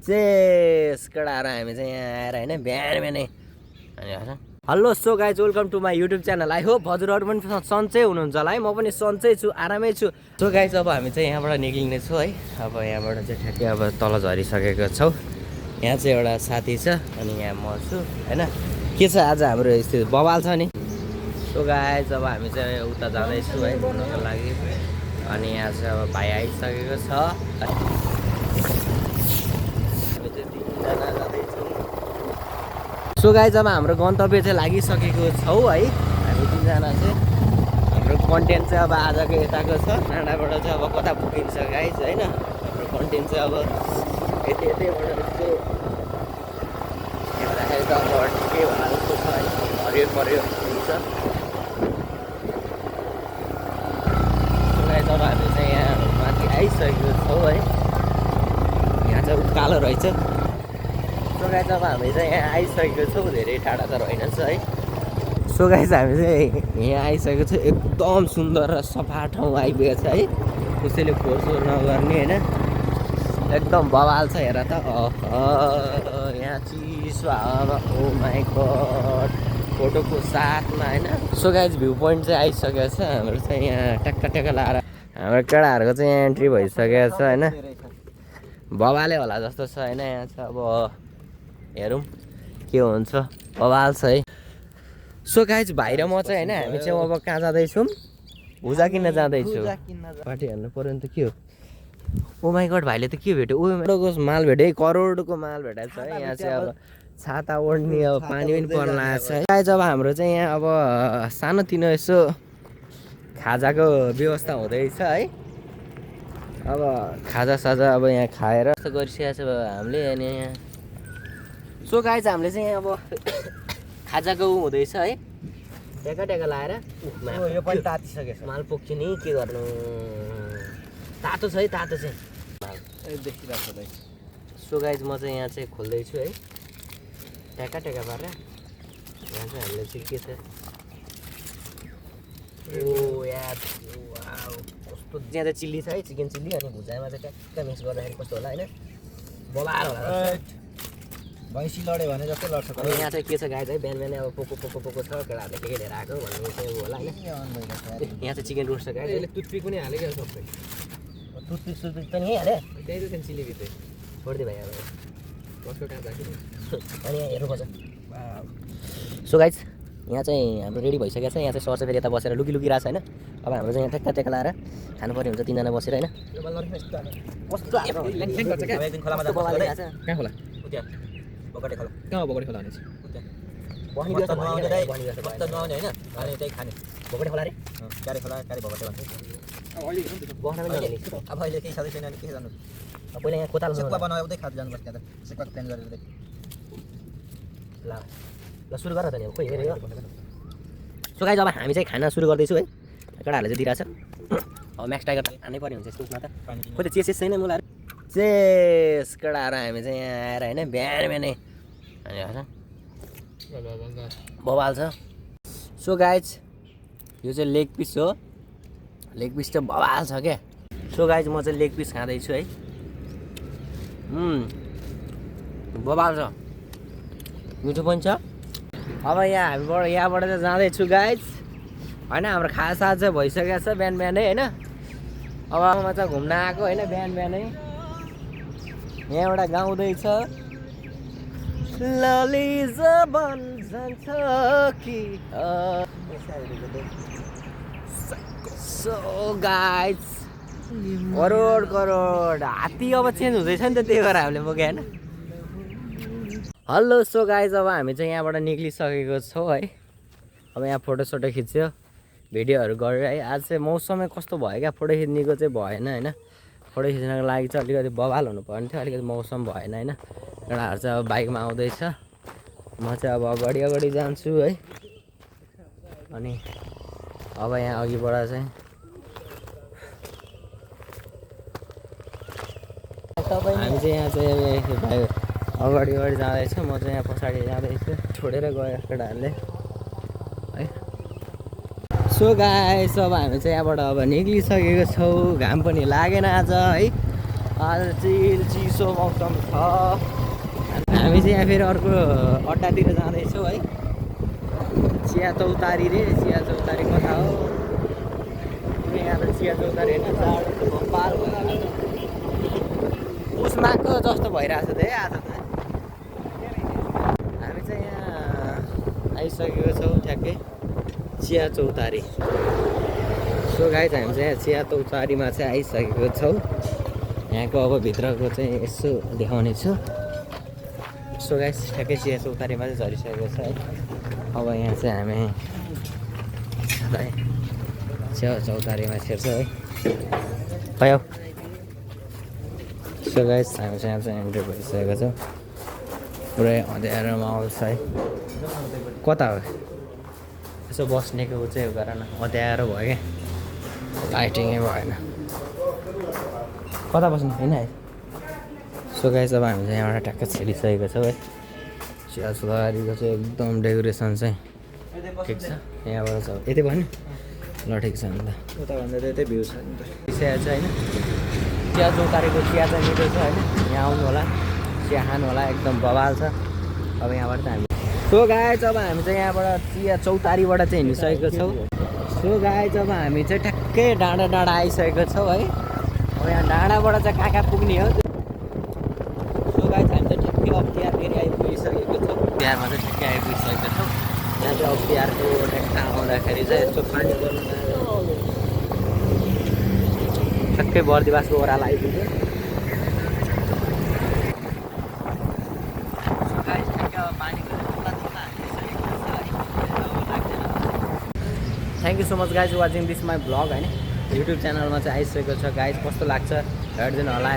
Chess केटाहरू हामी चाहिँ यहाँ आएर होइन बिहान बिहानै अनि hello so guys welcome to my YouTube channel. I hope हजुरहरू पनि सन्चै हुनुहुन्छ होला है, म पनि सन्चै छु, आरामै छु। सो गाइज अब हामी चाहिँ यहाँबाट निक्लिने छौँ है। अब यहाँबाट चाहिँ ठ्याक्कै अब तल झरिसकेको छौँ। यहाँ चाहिँ एउटा साथी छ अनि यहाँ म छु होइन। के छ आज हाम्रो यस्तो बवाल छ नि। सो गाइज अब हामी चाहिँ उता जाँदैछु है घुम्नको लागि अनि यहाँ चाहिँ अब भाइ आइसकेको छ। सो गाइज अब हाम्रो गन्तव्य चाहिँ लागिसकेको छौँ है। हामी तिनजना चाहिँ हाम्रो कन्टेन्ट चाहिँ अब आजको यताको छ। डाँडाबाट चाहिँ अब कता पुगिन्छ गाइज होइन। हाम्रो कन्टेन्ट चाहिँ अब यति यतिबाट चाहिँ यता के हालको छ है, हरियो पर्यो हुन्छ। सो गाइज अब हामी चाहिँ यहाँ माथि आइसकेको छौँ है। यहाँ चाहिँ उकालो रहेछ। सो गाइज अब हामी चाहिँ यहाँ आइसकेको छौँ, धेरै टाढा त रहेनछ है। सो गाइज हामी चाहिँ यहाँ आइसकेको छौँ, एकदम सुन्दर र सफा ठाउँ आइपुगेको छ है। कसैले फोहोर नगर्ने होइन, एकदम बवाल छ। हेर त यहाँ चिसो हावामा ओ माई गड फोटोको साथमा होइन। सो गाइज भ्यू पोइन्ट चाहिँ आइसकेको छ हाम्रो चाहिँ यहाँ ट्याक्क लाएर हाम्रो केटाहरूको चाहिँ यहाँ एन्ट्री भइसकेको छ होइन। बवालै होला जस्तो छ होइन। यहाँ चाहिँ अब हेरौँ के हुन्छ, बवाल छ है। सो गाइज भाइ र म चाहिँ होइन हामी चाहिँ अब कहाँ जाँदैछौँ, भुजा किन्न जाँदैछु। पार्टी हाल्नु पऱ्यो नि त के हो। ओ माई गड भाइले त के भेट्यो, ओ माल भेट्यो, करोडको माल भेटाएको छ है। यहाँ चाहिँ अब छाता ओढ्ने अब पानी पनि पर्न आएको छ है। गाइज अब हाम्रो चाहिँ यहाँ अब सानोतिनो यसो खाजाको व्यवस्था हुँदैछ है। अब खाजासाजा अब यहाँ खाएर यस्तो गरिसकेको छ हामीले अनि यहाँ। सो गाइज हामीले चाहिँ अब खाजाको हुँदैछ है, ट्याक्का लाएर यो पनि तातिसकेछ। माल पोख्यो नि के गर्नु, तातो छ है, तातो चाहिँ देखिरहेको छ। सो गाइज म चाहिँ यहाँ चाहिँ खोल्दैछु है ट्याक्का पारेर। यहाँ चाहिँ हामीले चाहिँ के छ, ओ यार कस्तो यहाँ चाहिँ चिल्ली छ है, चिकन चिल्ली अनि भुजामा चाहिँ ट्याक्क मिक्स गर्दाखेरि कस्तो होला होइन, बबाल होला। भैँसी लड्यो भने जस्तो लड्छ। अनि यहाँ चाहिँ के छ गाइज है, बिहान बिहानै अब पोको छ, केटाहरूले के लिएर आएको भन्ने चाहिँ होला होइन। यहाँ चाहिँ चिकन रोस्ट छ गाइज, यसले टुथपिक पनि हालेको सबै, टुथपिक पनि हाल्यो त्यही त चिल्लीभित्रै छोडिदियो भाइ। अब कसको कहाँ जाने अनि यहाँ हेर्नुपर्छ। सो गाइज यहाँ चाहिँ हाम्रो रेडी भइसकेको छ। यहाँ चाहिँ सर चाहिँ फेरि यता बसेर लुकिरहेको छ होइन। अब हाम्रो चाहिँ यहाँ ट्याक्क लाएर खानु पर्ने हुन्छ तिनजना बसेर होइन। कहाँ खोला बगटे खोला, कहाँ बगटे खोला भनेपछि बगटे खोला रे, क्यारे खोला क्यारे बगटे भन्छ। अब अहिले केही छँदै छैन, के जानु पहिला यहाँ कोताल सेक्वा बनाउँदै खाँदै जानुपर्छ। त्यहाँ त सेक्वाको प्लान गरेर ल सुरु गर त नि, खोइ हेऱ्यो। सो गाइज अब हामी चाहिँ खाना सुरु गर्दैछु है। केटाहरूले चाहिँ दिइरहेछ। अब म्याक्स टाइगर खानै पर्ने हुन्छ यसमा त, खोइ त चेस छैन मलाई चेस। केटाहरू हामी चाहिँ यहाँ आएर होइन बिहान बिहानै अनि बवाल छ। सो गाइज यो चाहिँ लेग पिस हो, लेग पिस चाहिँ बवाल छ क्या। सो गाइज म चाहिँ लेग पिस खाँदैछु है। बवाल छ, मिठो पनि छ। अब यहाँबाट चाहिँ जाँदैछु गाइज होइन। हाम्रो खासा चाहिँ भइसकेको छ बिहान बिहानै होइन। अब म चाहिँ घुम्न आएको होइन बिहान बिहानै। यहाँ एउटा गाउँदैछ ललिजा भन्छ कि। सो गाइज करोड हात्ती अब चेन्ज हुँदैछ नि त, त्यही भएर हामीले बोक्यो होइन। हेलो सो गाइज अब हामी चाहिँ यहाँबाट निक्लिसकेको छौँ है। अब यहाँ फोटोसोटो खिच्यो, भिडियोहरू गरेर है। आज चाहिँ मौसमै कस्तो भयो क्या, फोटो खिच्नेको चाहिँ भएन होइन। फोटो खिच्नको लागि चाहिँ अलिकति बवाल हुनु पर्ने थियो, अलिकति मौसम भएन होइन। केटाहरू चाहिँ अब बाइकमा आउँदैछ, म चाहिँ अब अगाडि जान्छु है। अनि अब यहाँ अघिबाट चाहिँ हामी चाहिँ यहाँ चाहिँ भाइ अगाडि जाँदैछ, म चाहिँ यहाँ पछाडि जाँदैछु, छोडेर गयो केटाहरूले है। सो गाइस अब हामी चाहिँ यहाँबाट अब निक्लिसकेको छौँ, घाम पनि लागेन आज है। आज चिल चिसो मौसम छ। हामी चाहिँ यहाँ फेरि अर्को अड्डातिर जाँदैछौँ है। चिया चौतारी रे, चिया चौतारी कता हो? यहाँ त चिया चौतारी होइन, जाडो पार भएर उस्माको जस्तो भइरहेको छ आज त। हामी चाहिँ यहाँ आइसकेको छौँ ठ्याक्कै चिया चौतारी। सो गाइज हामी चाहिँ यहाँ चिया चौतारीमा चाहिँ आइसकेको छौँ। यहाँको अब भित्रको चाहिँ यसो देखाउने छु। सो गाइज ठ्याक्कै चिया चौतारीमा चाहिँ झरिसकेको छ है। अब यहाँ चाहिँ हामी चिया चौतारीमा छिर्छ है। भयो। सो गाइज हामी चाहिँ यहाँ चाहिँ एन्ट्री भइसकेको छ। पुरै अँध्यारोमा आउँछ है। कता हो यसो बस्नेको चाहिँ गर न, अँध्यारो भयो क्या, लाइटिङै भएन। कता बस्नु होइन है। सो गाइज अब हामी चाहिँ यहाँबाट ट्याक्कै छिरिसकेको छौँ है। चिया चौतारीको चाहिँ एकदम डेकोरेसन चाहिँ ठिक छ। यहाँबाट छ यति भयो नि, ल ठिक छ। अन्त उता भन्दा त यतै भ्यू छ नि त चिया चाहिँ होइन। चिया चौतारीको चिया चाहिँ मिठो छ होइन। यहाँ आउनु होला, चिया खानु होला, एकदम बवाल छ। अब यहाँबाट चाहिँ हामी सो गाइज अब हामी चाहिँ यहाँबाट चिया चौतारीबाट चाहिँ हिँडिसकेको छौँ। सो गाइज अब हामी चाहिँ ठ्याक्कै डाँडा डाँडा आइसकेको छौँ है। अब यहाँ डाँडाबाट चाहिँ कहाँ कहाँ पुग्ने हो। सो गाइज हामी चाहिँ ठ्याक्कै अख्तियार फेरि आइपुगिसकेको छौँ। अख्तियारमा चाहिँ ठ्याक्कै आइपुगिसकेको छौँ। यहाँ चाहिँ अख्तियारको ठ्याक्क आउँदाखेरि चाहिँ यस्तो पानी गर्नु ठ्याक्कै बर्दिवासको ओह्रालो आइपुग्यो। Thank you so much guys watching this my blog होइन। युट्युब च्यानलमा चाहिँ आइसकेको छ गाइज। कस्तो लाग्छ हेरिदिनु होला।